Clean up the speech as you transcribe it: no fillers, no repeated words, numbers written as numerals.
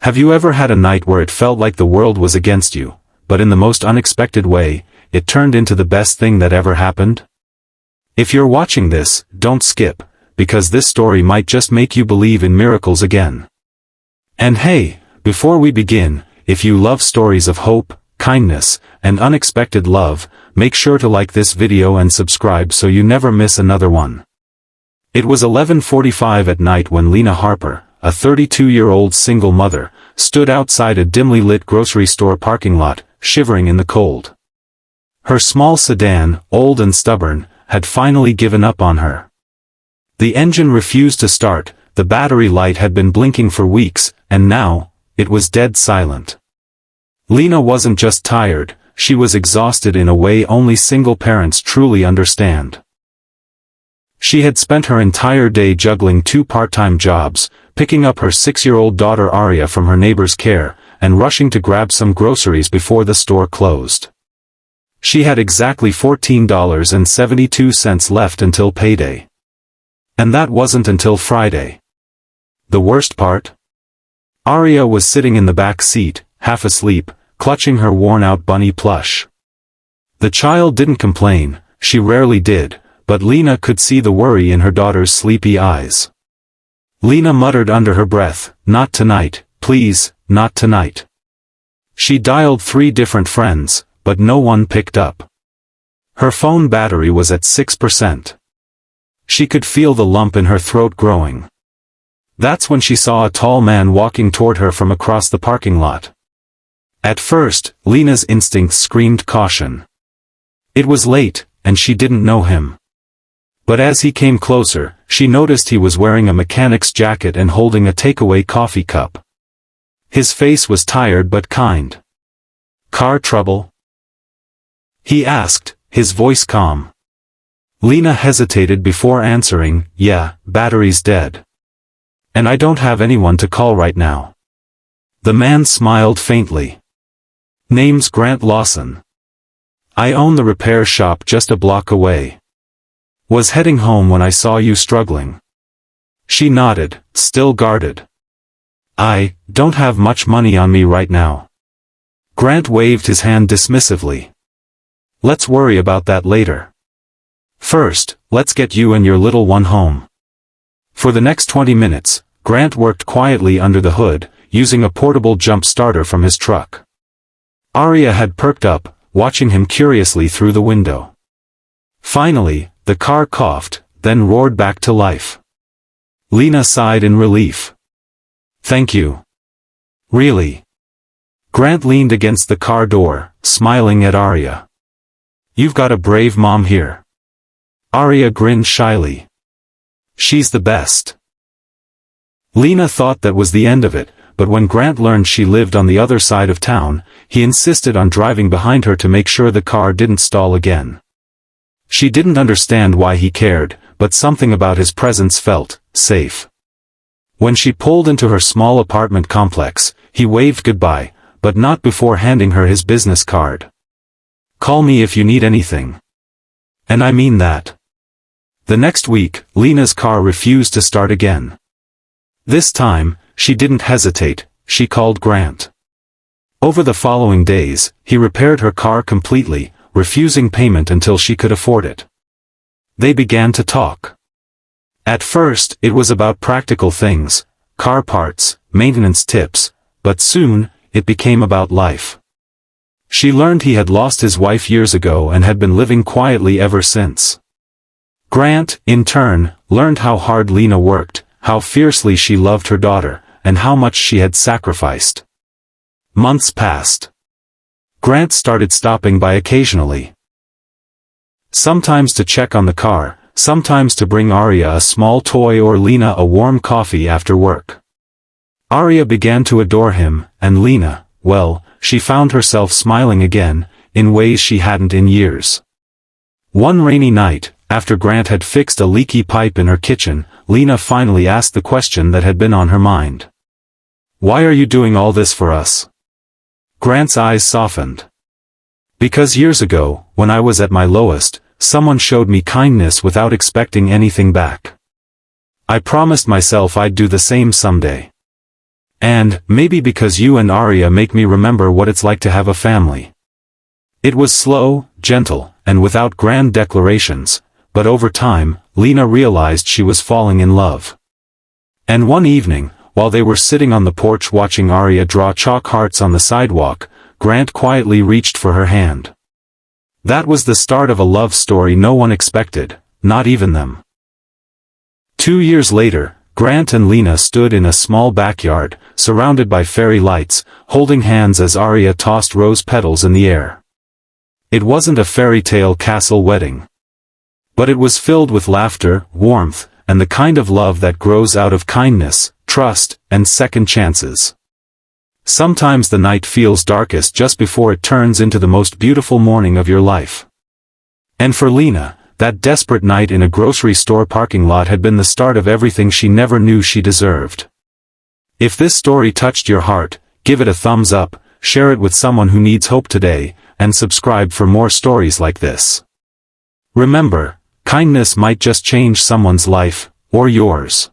Have you ever had a night where it felt like the world was against you, but in the most unexpected way, it turned into the best thing that ever happened? If you're watching this, don't skip, because this story might just make you believe in miracles again. And hey, before we begin, if you love stories of hope, kindness, and unexpected love, make sure to like this video and subscribe so you never miss another one. It was 11:45 at night when Lena Harper, a 32-year-old single mother, stood outside a dimly lit grocery store parking lot, shivering in the cold. Her small sedan, old and stubborn, had finally given up on her. The engine refused to start, the battery light had been blinking for weeks, and now, it was dead silent. Lena wasn't just tired, she was exhausted in a way only single parents truly understand. She had spent her entire day juggling 2 part-time jobs, picking up her 6-year-old daughter Aria from her neighbor's care, and rushing to grab some groceries before the store closed. She had exactly $14.72 left until payday. And that wasn't until Friday. The worst part? Aria was sitting in the back seat, half asleep, clutching her worn-out bunny plush. The child didn't complain, she rarely did, but Lena could see the worry in her daughter's sleepy eyes. Lena muttered under her breath, "Not tonight, please, not tonight." She dialed 3 different friends, but no one picked up. Her phone battery was at 6%. She could feel the lump in her throat growing. That's when she saw a tall man walking toward her from across the parking lot. At first, Lena's instincts screamed caution. It was late, and she didn't know him. But as he came closer, she noticed he was wearing a mechanic's jacket and holding a takeaway coffee cup. His face was tired but kind. "Car trouble?" he asked, his voice calm. Lena hesitated before answering, "Yeah, battery's dead. And I don't have anyone to call right now." The man smiled faintly. "Name's Grant Lawson. I own the repair shop just a block away. Was heading home when I saw you struggling." She nodded, still guarded. "I don't have much money on me right now." Grant waved his hand dismissively. "Let's worry about that later. First, let's get you and your little one home." For the next 20 minutes, Grant worked quietly under the hood, using a portable jump starter from his truck. Aria had perked up, watching him curiously through the window. Finally, the car coughed, then roared back to life. Lena sighed in relief. "Thank you." "Really?" Grant leaned against the car door, smiling at Aria. "You've got a brave mom here." Aria grinned shyly. "She's the best." Lena thought that was the end of it, but when Grant learned she lived on the other side of town, he insisted on driving behind her to make sure the car didn't stall again. She didn't understand why he cared, but something about his presence felt safe. When she pulled into her small apartment complex, he waved goodbye, but not before handing her his business card. "Call me if you need anything." And I mean that. The next week, Lena's car refused to start again. This time, she didn't hesitate, she called Grant. Over the following days, he repaired her car completely, refusing payment until she could afford it. They began to talk. At first, it was about practical things, car parts, maintenance tips, but soon, it became about life. She learned he had lost his wife years ago and had been living quietly ever since. Grant, in turn, learned how hard Lena worked, how fiercely she loved her daughter, and how much she had sacrificed. Months passed. Grant started stopping by occasionally. Sometimes to check on the car, sometimes to bring Aria a small toy or Lena a warm coffee after work. Aria began to adore him, and Lena, well, she found herself smiling again, in ways she hadn't in years. One rainy night, after Grant had fixed a leaky pipe in her kitchen, Lena finally asked the question that had been on her mind. "Why are you doing all this for us?" Grant's eyes softened. "Because years ago, when I was at my lowest, someone showed me kindness without expecting anything back. I promised myself I'd do the same someday. And, maybe because you and Aria make me remember what it's like to have a family. It was slow, gentle, and without grand declarations, but over time, Lena realized she was falling in love. And one evening, while they were sitting on the porch watching Aria draw chalk hearts on the sidewalk, Grant quietly reached for her hand. That was the start of a love story no one expected, not even them. 2 years later, Grant and Lena stood in a small backyard, surrounded by fairy lights, holding hands as Aria tossed rose petals in the air. It wasn't a fairy tale castle wedding. But it was filled with laughter, warmth, and the kind of love that grows out of kindness, trust, and second chances. Sometimes the night feels darkest just before it turns into the most beautiful morning of your life. And for Lena, that desperate night in a grocery store parking lot had been the start of everything she never knew she deserved. If this story touched your heart, give it a thumbs up, share it with someone who needs hope today, and subscribe for more stories like this. Remember, kindness might just change someone's life, or yours.